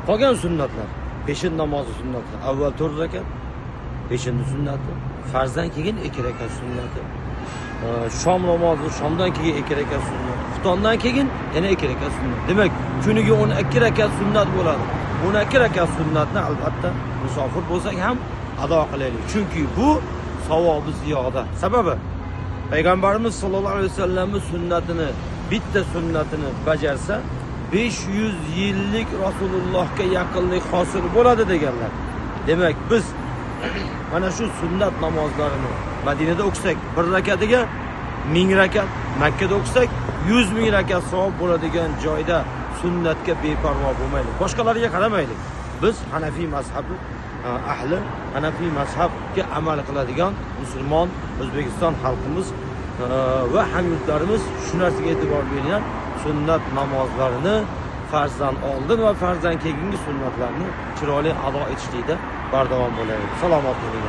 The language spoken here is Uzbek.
Qolgan sunnatlar, peshin namozi sunnati. Avval 4 rakat, peshinni sunnati, farzdan keyin 2 rakat sunnati. Shom namozi, shomdan keyin 2 rakat sunnat. Xuftondan keyin yana 2 rakat sunnat. Demak, kuniga 12 rakat sunnat bo'ladi. 12 rakat sunnatni albatta musofir bo'lsak ham ado qilaylik. Chunki bu savobi ziyoda. Sababi Payg'ambarimiz sollallohu alayhi vasallamning sunnatini, bitta sunnatini bajarsa 500 yillik Rasulullohga yaqinlik hosil bo'ladi deganlar. Demak, biz mana shu sunnat namozlarini Madinada o'qisak, bir rakatiga 1000 rakat, Makka da o'qisak 100 ming rakat savob bo'ladigan joyda sunnatga beparvo bo'lmaylik. Boshqalarga qaramaylik. Biz Hanafiy mazhabi ahli, Hanafiy mazhabga amal qiladigan musulmon O'zbekiston xalqimiz va hamyurtlarimiz shu narsaga e'tibor bergan, sunnat namozlarini farzdan oldin va farzdan keyingi sunnatlarni chiroyli ado etishlikda bardavom bo'laylik. Salomat bo'ling.